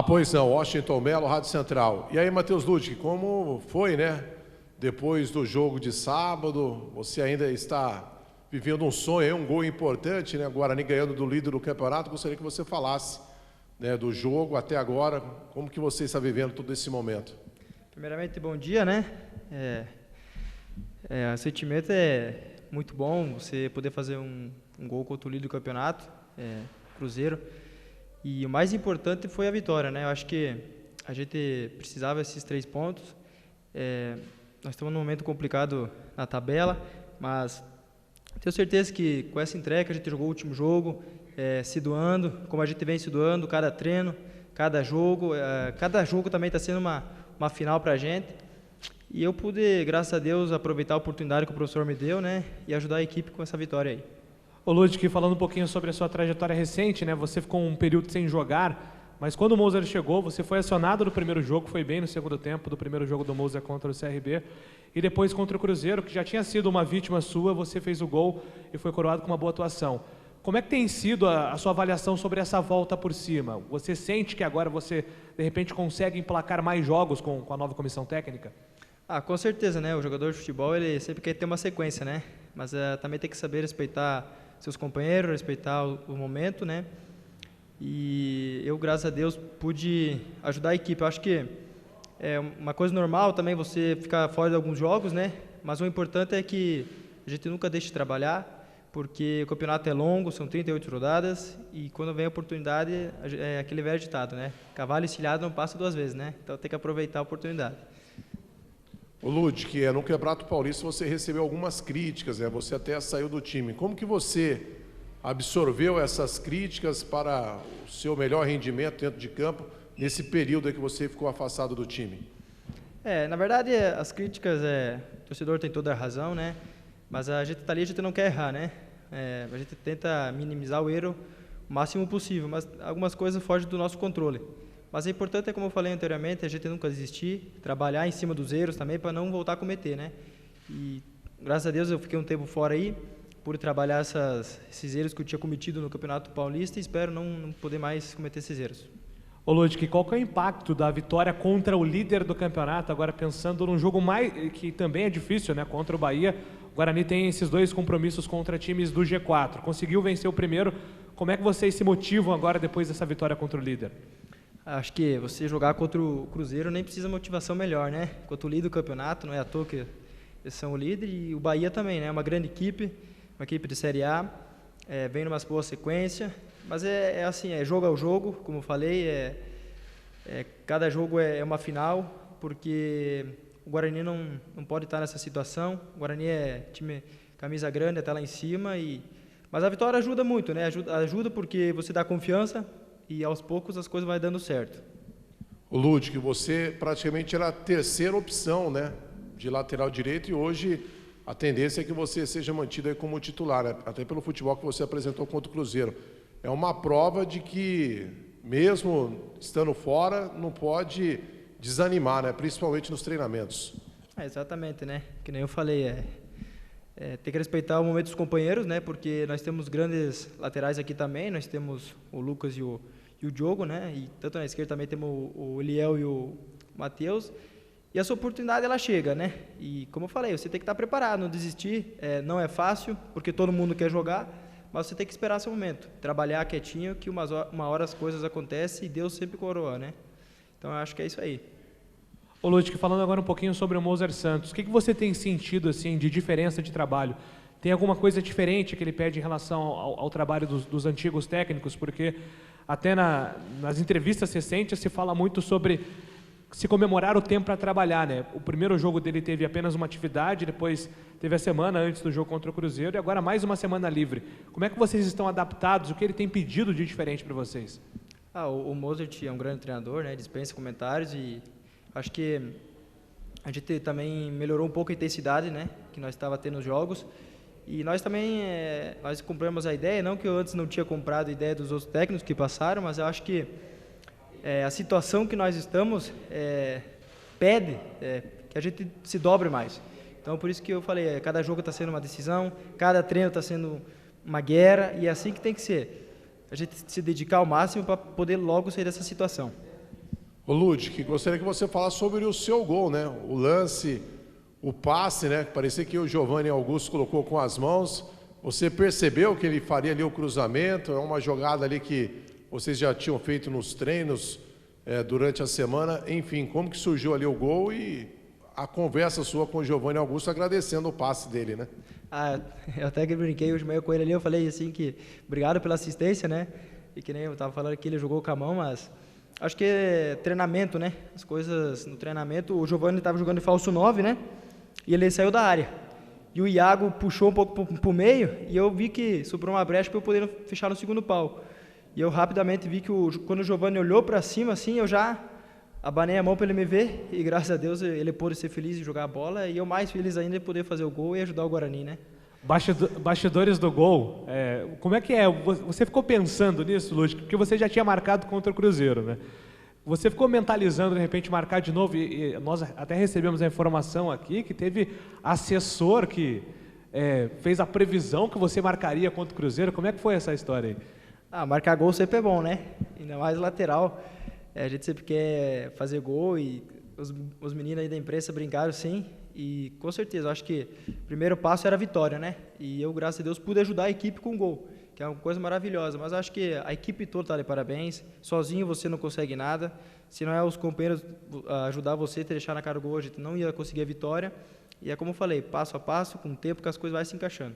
Pois não, Washington Mello, Rádio Central. E aí, Matheus Ludwig, como foi, né? Depois do jogo de sábado, você ainda está vivendo um sonho, um gol importante, né? Guarani ganhando do líder do campeonato. Gostaria que você falasse, né, do jogo até agora, como que você está vivendo todo esse momento. Primeiramente, bom dia, né? O sentimento é muito bom, você poder fazer um gol contra o líder do campeonato, Cruzeiro. E o mais importante foi a vitória, né? Eu acho que a gente precisava desses 3 pontos. Nós estamos num momento complicado na tabela, mas tenho certeza que com essa entrega a gente jogou o último jogo, se doando, como a gente vem se doando, cada treino, cada jogo também está sendo uma final para a gente. E eu pude, graças a Deus, aproveitar a oportunidade que o professor me deu, né? E ajudar a equipe com essa vitória aí. Ô Ludwig, falando um pouquinho sobre a sua trajetória recente, né? Você ficou um período sem jogar, mas quando o Moser chegou, você foi acionado no primeiro jogo, foi bem no segundo tempo do primeiro jogo do Moser contra o CRB, e depois contra o Cruzeiro, que já tinha sido uma vítima sua, você fez o gol e foi coroado com uma boa atuação. Como é que tem sido a sua avaliação sobre essa volta por cima? Você sente que agora você, de repente, consegue emplacar mais jogos com a nova comissão técnica? Com certeza, né? O jogador de futebol, ele sempre quer ter uma sequência, né? Mas também tem que saber respeitar seus companheiros, respeitar o momento, né? E eu, graças a Deus, pude ajudar a equipe. Eu acho que é uma coisa normal também você ficar fora de alguns jogos, né? Mas o importante é que a gente nunca deixe de trabalhar, porque o campeonato é longo, são 38 rodadas, e quando vem a oportunidade, é aquele velho ditado, né? Cavalo encilhado não passa 2 vezes, né? Então tem que aproveitar a oportunidade. O Ludwig, no Campeonato Paulista você recebeu algumas críticas, né? Você até saiu do time. Como que você absorveu essas críticas para o seu melhor rendimento dentro de campo nesse período em que você ficou afastado do time? Na verdade, as críticas, o torcedor tem toda a razão, né? Mas a gente está ali, a gente não quer errar, né? A gente tenta minimizar o erro o máximo possível, mas algumas coisas fogem do nosso controle. Mas o importante é, como eu falei anteriormente, a gente nunca desistir, trabalhar em cima dos erros também para não voltar a cometer, né? E graças a Deus eu fiquei um tempo fora aí, por trabalhar esses erros que eu tinha cometido no Campeonato Paulista, e espero não poder mais cometer esses erros. Ô Ludwig, qual que é o impacto da vitória contra o líder do campeonato, agora pensando num jogo que também é difícil, né? Contra o Bahia, o Guarani tem esses 2 compromissos contra times do G4, conseguiu vencer o primeiro, como é que vocês se motivam agora depois dessa vitória contra o líder? Acho que você jogar contra o Cruzeiro nem precisa motivação melhor, né? Contra o líder do campeonato, não é à toa que eles são o líder, e o Bahia também, né? Uma grande equipe, uma equipe de Série A, vem numa boa sequência, mas assim, jogo ao jogo, como eu falei, cada jogo é uma final, porque o Guarani não pode estar nessa situação. O Guarani é time camisa grande, até lá em cima, mas a vitória ajuda muito, né? Ajuda porque você dá confiança, e aos poucos as coisas vão dando certo. O Ludwig, você praticamente era a terceira opção, né, de lateral direito, e hoje a tendência é que você seja mantido aí como titular, né? Até pelo futebol que você apresentou contra o Cruzeiro. É uma prova de que, mesmo estando fora, não pode desanimar, né, principalmente nos treinamentos. Exatamente, né? Que nem eu falei, tem que respeitar o momento dos companheiros, né? Porque nós temos grandes laterais aqui também, nós temos o Lucas e o Diogo, né? E tanto na esquerda também temos o Eliel e o Matheus. E essa oportunidade, ela chega, né? E como eu falei, você tem que estar preparado, não desistir. Não é fácil, porque todo mundo quer jogar, mas você tem que esperar seu momento. Trabalhar quietinho, que uma hora as coisas acontecem e Deus sempre coroa, né? Então eu acho que é isso aí. Ô Ludwig, falando agora um pouquinho sobre o Moser Santos, o que você tem sentido assim, de diferença de trabalho? Tem alguma coisa diferente que ele pede em relação ao trabalho dos antigos técnicos? Porque até nas entrevistas recentes se fala muito sobre se comemorar o tempo para trabalhar, né? O primeiro jogo dele teve apenas uma atividade, depois teve a semana antes do jogo contra o Cruzeiro e agora mais uma semana livre. Como é que vocês estão adaptados? O que ele tem pedido de diferente para vocês? O Mozart é um grande treinador, né? Dispensa comentários, e acho que a gente também melhorou um pouco a intensidade, né? Que nós estava tendo nos jogos. E nós também nós compramos a ideia, não que eu antes não tinha comprado a ideia dos outros técnicos que passaram, mas eu acho que a situação que nós estamos pede que a gente se dobre mais. Então, por isso que eu falei, cada jogo está sendo uma decisão, cada treino está sendo uma guerra, e é assim que tem que ser. A gente se dedicar ao máximo para poder logo sair dessa situação. Ô Lud, gostaria que você falasse sobre o seu gol, né? O lance, o passe, né? Parecia que o Giovanni Augusto colocou com as mãos. Você percebeu que ele faria ali o cruzamento? É uma jogada ali que vocês já tinham feito nos treinos durante a semana. Enfim, como que surgiu ali o gol e a conversa sua com o Giovanni Augusto agradecendo o passe dele, né? Eu até que brinquei hoje de manhã com ele ali, eu falei assim que obrigado pela assistência, né? E que nem eu tava falando que ele jogou com a mão, mas acho que é treinamento, né? As coisas no treinamento, o Giovanni estava jogando de falso 9, né? E ele saiu da área. E o Iago puxou um pouco pro meio e eu vi que sobrou uma brecha para eu poder fechar no segundo pau. E eu rapidamente vi que quando o Giovanni olhou para cima, assim, eu já abanei a mão para ele me ver e graças a Deus ele pôde ser feliz em jogar a bola e eu mais feliz ainda de poder fazer o gol e ajudar o Guarani, né? Bastidores do gol, como é que é? Você ficou pensando nisso, Lúcio? Porque você já tinha marcado contra o Cruzeiro, né? Você ficou mentalizando, de repente, marcar de novo e nós até recebemos a informação aqui que teve assessor que fez a previsão que você marcaria contra o Cruzeiro. Como é que foi essa história aí? Marcar gol sempre é bom, né? Ainda mais lateral. A gente sempre quer fazer gol e os meninos aí da imprensa brincaram sim. E com certeza, eu acho que o primeiro passo era a vitória, né? E eu, graças a Deus, pude ajudar a equipe com gol, que é uma coisa maravilhosa. Mas eu acho que a equipe toda está de parabéns. Sozinho você não consegue nada. Se não é os companheiros ajudar você a te deixar na cara do gol, a gente não ia conseguir a vitória. E é como eu falei, passo a passo, com o tempo que as coisas vão se encaixando.